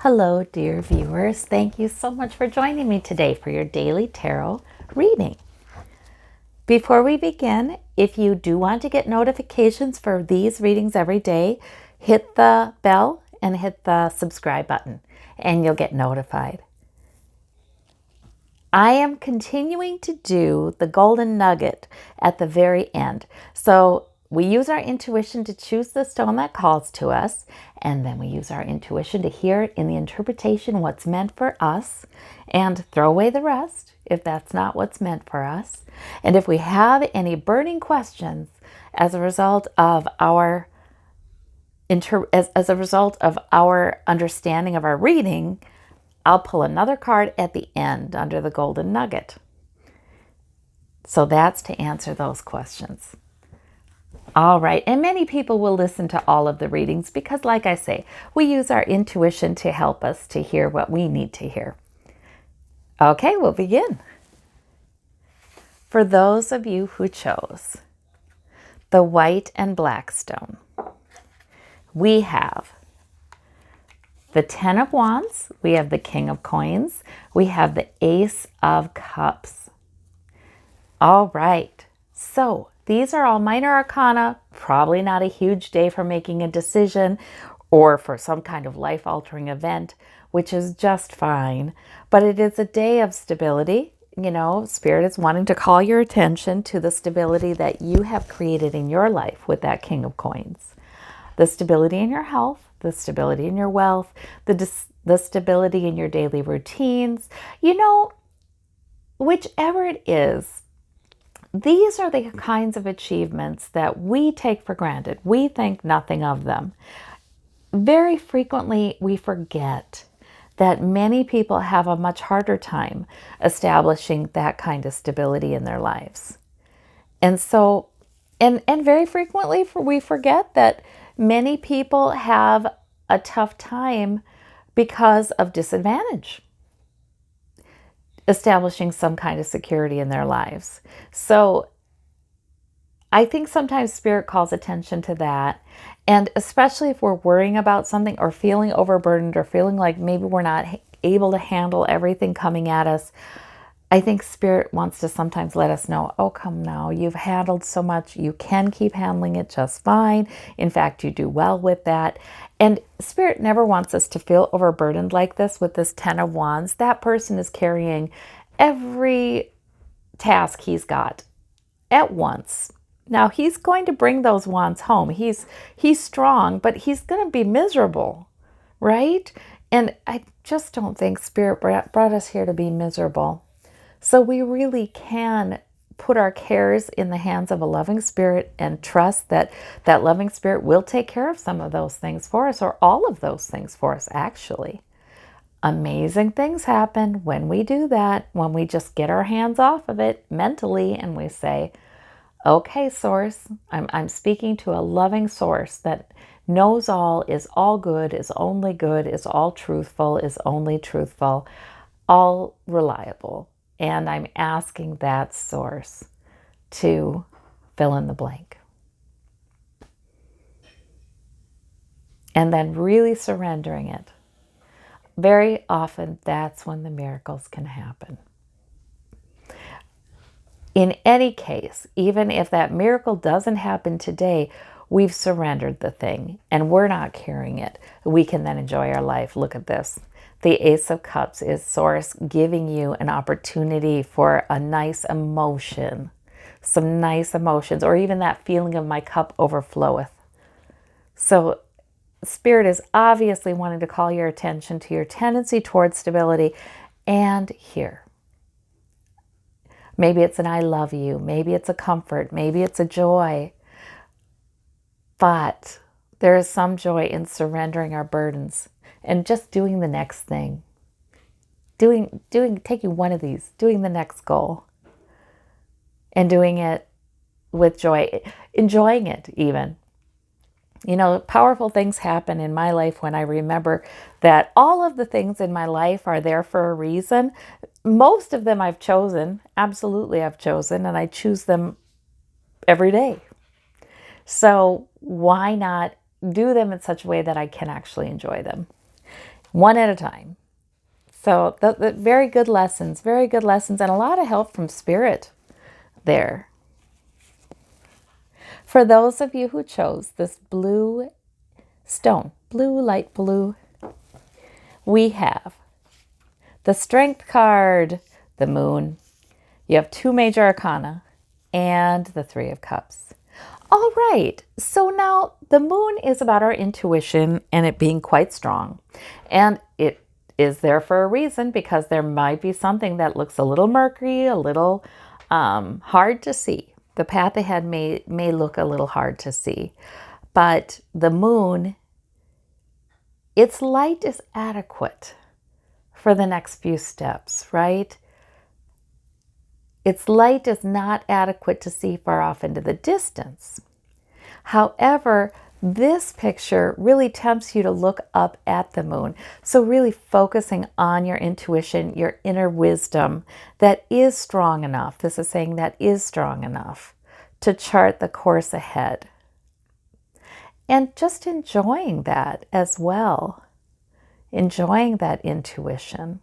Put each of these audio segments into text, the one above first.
Hello, dear viewers. Thank you so much for joining me today for your daily tarot reading. Before we begin, if you do want to get notifications for these readings every day, hit the bell and hit the subscribe button, and you'll get notified. I am continuing to do the Golden Nugget at the very end. So we use our intuition to choose the stone that calls to us, and then we use our intuition to hear it in the interpretation what's meant for us, and throw away the rest if that's not what's meant for us. And if we have any burning questions as a result of our as a result of our understanding of our reading, I'll pull another card at the end under the Golden Nugget. So that's to answer those questions. All right, and many people will listen to all of the readings because, like I say, we use our intuition to help us to hear what we need to hear. Okay, we'll begin. For those of you who chose the white and black stone, we have the 10 of Wands, we have the King of Coins, we have the Ace of Cups. All right, so these are all minor arcana, probably not a huge day for making a decision or for some kind of life-altering event, which is just fine. But it is a day of stability. You know, Spirit is wanting to call your attention to the stability that you have created in your life with that King of Coins. The stability in your health, the stability in your wealth, the stability in your daily routines. You know, whichever it is, these are the kinds of achievements that we take for granted. We think nothing of them. Very frequently, we forget that many people have a much harder time establishing that kind of stability in their lives. And so, and very frequently we forget that many people have a tough time because of disadvantage, establishing some kind of security in their lives. So I think sometimes Spirit calls attention to that. And especially if we're worrying about something or feeling overburdened or feeling like maybe we're not able to handle everything coming at us, I think Spirit wants to sometimes let us know, oh, come now, you've handled so much. You can keep handling it just fine. In fact, you do well with that. And Spirit never wants us to feel overburdened like this with this 10 of Wands. That person is carrying every task he's got at once. Now, he's going to bring those wands home. He's strong, but he's going to be miserable, right? And I just don't think Spirit brought us here to be miserable. So we really can put our cares in the hands of a loving Spirit and trust that that loving Spirit will take care of some of those things for us, or all of those things for us, actually. Amazing things happen when we do that, when we just get our hands off of it mentally and we say, okay, Source, I'm speaking to a loving Source that knows all, is all good, is only good, is all truthful, is only truthful, all reliable. And I'm asking that Source to fill in the blank. And then really surrendering it. Very often, that's when the miracles can happen. In any case, even if that miracle doesn't happen today, we've surrendered the thing and we're not carrying it. We can then enjoy our life. Look at this. The Ace of Cups is Source giving you an opportunity for a nice emotion, some nice emotions, or even that feeling of my cup overfloweth. So Spirit is obviously wanting to call your attention to your tendency towards stability. And here, maybe it's an I love you, maybe it's a comfort, maybe it's a joy. But there is some joy in surrendering our burdens and just doing the next thing. Taking one of these, doing the next goal. And doing it with joy, enjoying it even. You know, powerful things happen in my life when I remember that all of the things in my life are there for a reason. Most of them I've chosen, absolutely I've chosen, and I choose them every day. So why not do them in such a way that I can actually enjoy them? one at a time. So the very good lessons, and a lot of help from Spirit there. For those of you who chose this blue stone, blue, light blue, we have the Strength card, the Moon. You have 2 major arcana and the 3 of Cups. All right, so now the Moon is about our intuition and it being quite strong. And it is there for a reason, because there might be something that looks a little murky, a little hard to see. The path ahead may look a little hard to see. But the Moon, its light is adequate for the next few steps, right? Its light is not adequate to see far off into the distance. However, this picture really tempts you to look up at the Moon. So really focusing on your intuition, your inner wisdom that is strong enough. This is saying that is strong enough to chart the course ahead. And just enjoying that as well. Enjoying that intuition.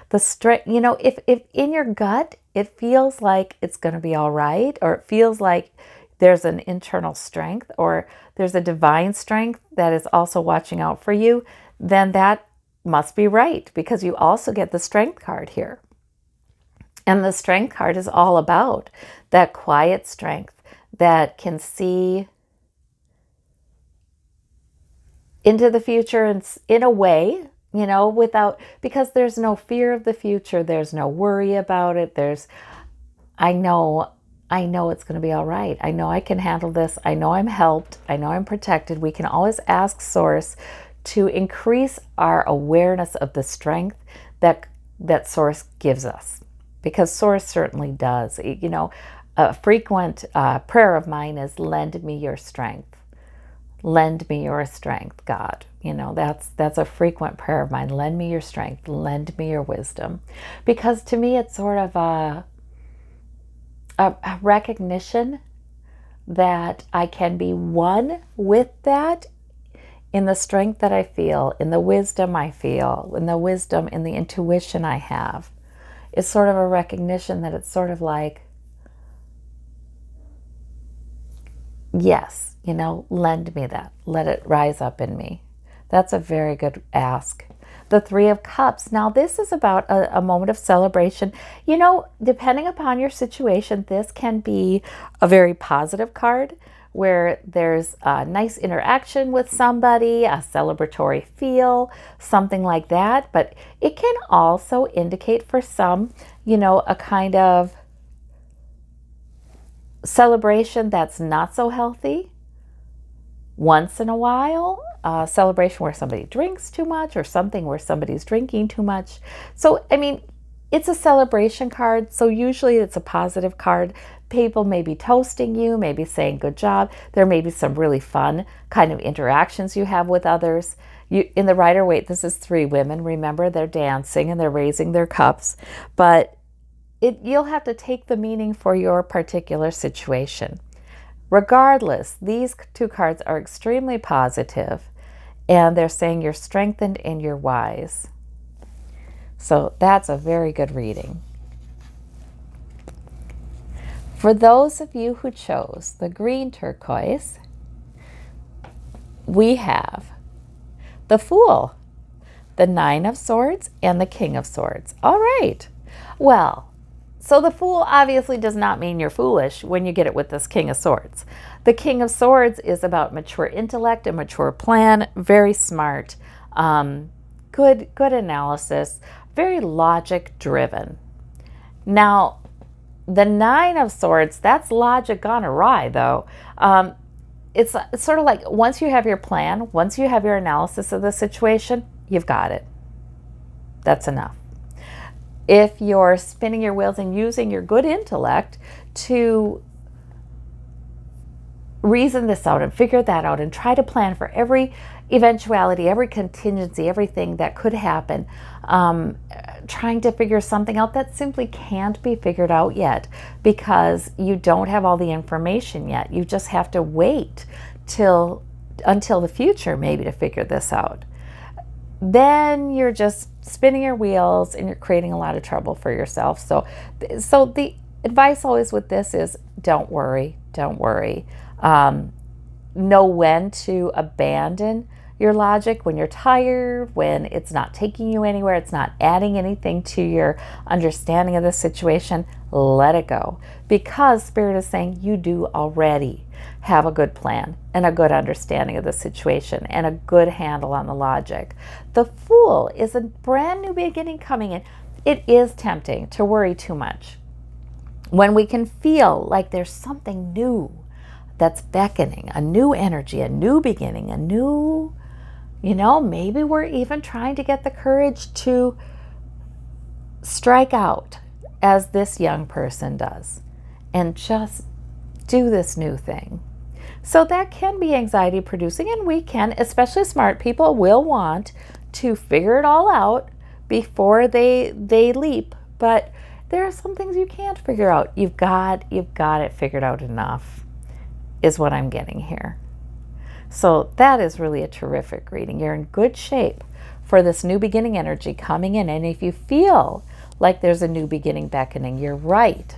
The strength, if in your gut it feels like it's going to be all right, or it feels like there's an internal strength, or there's a divine strength that is also watching out for you, then that must be right, because you also get the Strength card here. And the Strength card is all about that quiet strength that can see into the future and in a way, because there's no fear of the future, there's no worry about it. I know it's going to be all right. I know I can handle this. I know I'm helped. I know I'm protected. We can always ask Source to increase our awareness of the strength that Source gives us, because Source certainly does. A frequent prayer of mine is, lend me your strength. Lend me your strength, God. That's a frequent prayer of mine. Lend me your strength. Lend me your wisdom. Because to me, it's sort of a recognition that I can be one with that in the strength that I feel, in the wisdom I feel, in the intuition I have. It's sort of a recognition that it's sort of like, yes, lend me that. Let it rise up in me. That's a very good ask. The 3 of Cups. Now, this is about a moment of celebration. Depending upon your situation, this can be a very positive card where there's a nice interaction with somebody, a celebratory feel, something like that. But it can also indicate for some, a kind of celebration that's not so healthy. Once in a while, a celebration where somebody drinks too much, or something where somebody's drinking too much. So, it's a celebration card, so usually it's a positive card. People may be toasting you, maybe saying good job. There may be some really fun kind of interactions you have with others. In the Rider-Waite, this is 3 women. Remember, they're dancing and they're raising their cups, but you'll have to take the meaning for your particular situation. Regardless, these 2 cards are extremely positive, and they're saying you're strengthened and you're wise. So that's a very good reading. For those of you who chose the green turquoise, we have the Fool, the 9 of Swords, and the King of Swords. All right. Well, so the Fool obviously does not mean you're foolish when you get it with this King of Swords. The King of Swords is about mature intellect, a mature plan, very smart, good analysis, very logic driven. Now, the 9 of Swords, that's logic gone awry though. It's sort of like, once you have your plan, once you have your analysis of the situation, you've got it. That's enough. If you're spinning your wheels and using your good intellect to reason this out and figure that out and try to plan for every eventuality, every contingency, everything that could happen, trying to figure something out that simply can't be figured out yet because you don't have all the information yet. You just have to wait until the future maybe to figure this out. then you're just spinning your wheels and you're creating a lot of trouble for yourself. So the advice always with this is don't worry, don't worry. Know when to abandon your logic when you're tired, when it's not taking you anywhere, it's not adding anything to your understanding of the situation. Let it go, because Spirit is saying you do already have a good plan and a good understanding of the situation and a good handle on the logic. The Fool is a brand new beginning coming in. It is tempting to worry too much when we can feel like there's something new that's beckoning, a new energy, a new beginning, a new, maybe we're even trying to get the courage to strike out as this young person does and just do this new thing. So that can be anxiety producing, and we can, especially smart people, will want to figure it all out before they leap. But there are some things you can't figure out. You've got it figured out enough, is what I'm getting here. So that is really a terrific reading. You're in good shape for this new beginning energy coming in. And if you feel like there's a new beginning beckoning, you're right,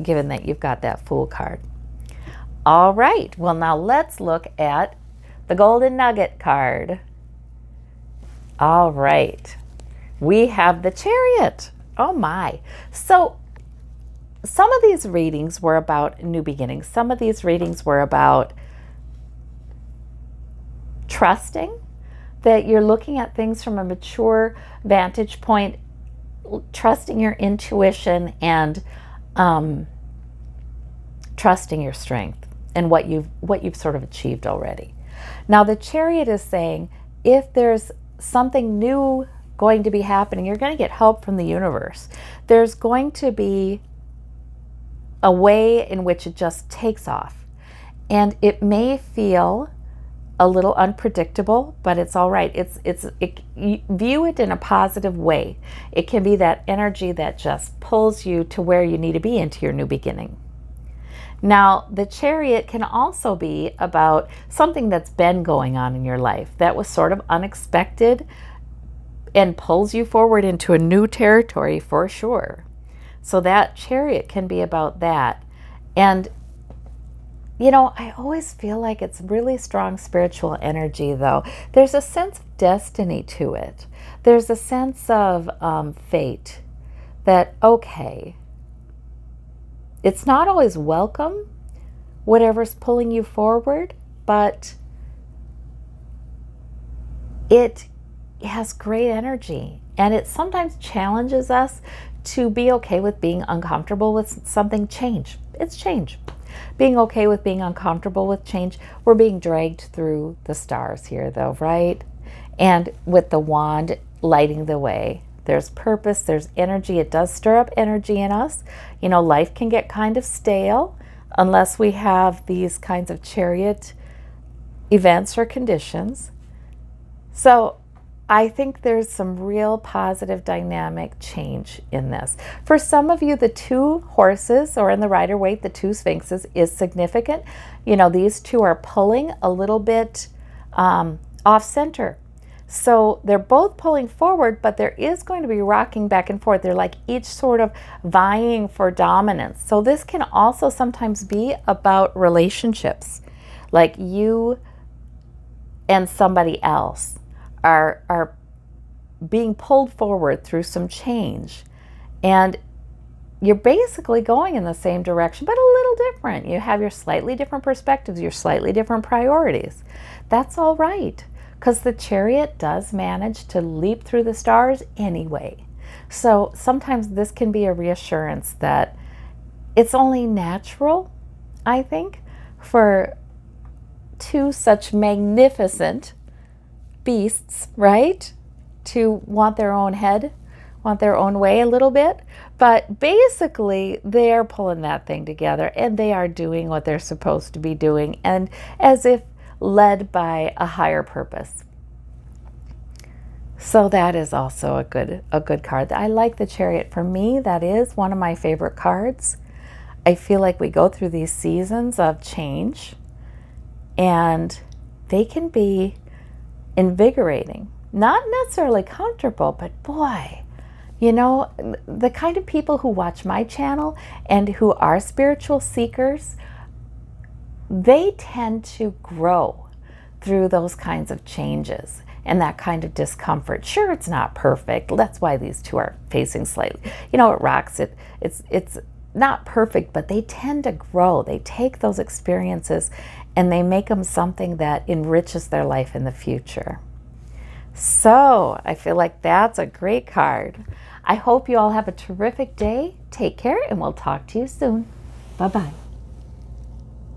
given that you've got that Fool card. All right, well, now let's look at the Golden Nugget card. All right, we have the Chariot. Oh my. So some of these readings were about new beginnings. Some of these readings were about trusting that you're looking at things from a mature vantage point, trusting your intuition, and trusting your strength and what you've sort of achieved already. Now the Chariot is saying if there's something new going to be happening, you're going to get help from the universe. There's going to be a way in which it just takes off. And it may feel a little unpredictable, but it's all right. You view it in a positive way. It can be that energy that just pulls you to where you need to be into your new beginning. Now, the Chariot can also be about something that's been going on in your life that was sort of unexpected and pulls you forward into a new territory for sure. So that Chariot can be about that. And I always feel like it's really strong spiritual energy, though. There's a sense of destiny to it. There's a sense of fate that, okay, it's not always welcome, whatever's pulling you forward, but it has great energy. And it sometimes challenges us to be okay with being uncomfortable with something. Change. It's change. Being okay with being uncomfortable with change. We're being dragged through the stars here, though, right? And with the wand lighting the way, there's purpose, there's energy. It does stir up energy in us. Life can get kind of stale unless we have these kinds of Chariot events or conditions. So I think there's some real positive dynamic change in this. For some of you, the two horses, or in the Rider-Waite, the two Sphinxes, is significant. These two are pulling a little bit off center. So they're both pulling forward, but there is going to be rocking back and forth. They're like each sort of vying for dominance. So this can also sometimes be about relationships, like you and somebody else are being pulled forward through some change, and you're basically going in the same direction but a little different. You have your slightly different perspectives, your slightly different priorities. That's all right, because the Chariot does manage to leap through the stars anyway. So sometimes this can be a reassurance that it's only natural, I think, for two such magnificent beasts, right, to want their own head, want their own way a little bit. But basically, they're pulling that thing together, and they are doing what they're supposed to be doing, and as if led by a higher purpose. So that is also a good card. I like the Chariot. For me, that is one of my favorite cards. I feel like we go through these seasons of change, and they can be invigorating. not necessarily comfortable, but boy, you know, the kind of people who watch my channel and who are spiritual seekers, they tend to grow through those kinds of changes and that kind of discomfort. Sure, it's not perfect. That's why these two are facing slightly. You know, it rocks. It's not perfect, but they tend to grow. They take those experiences and they make them something that enriches their life in the future. So I feel like that's a great card. I hope you all have a terrific day. Take care, and we'll talk to you soon. Bye-bye.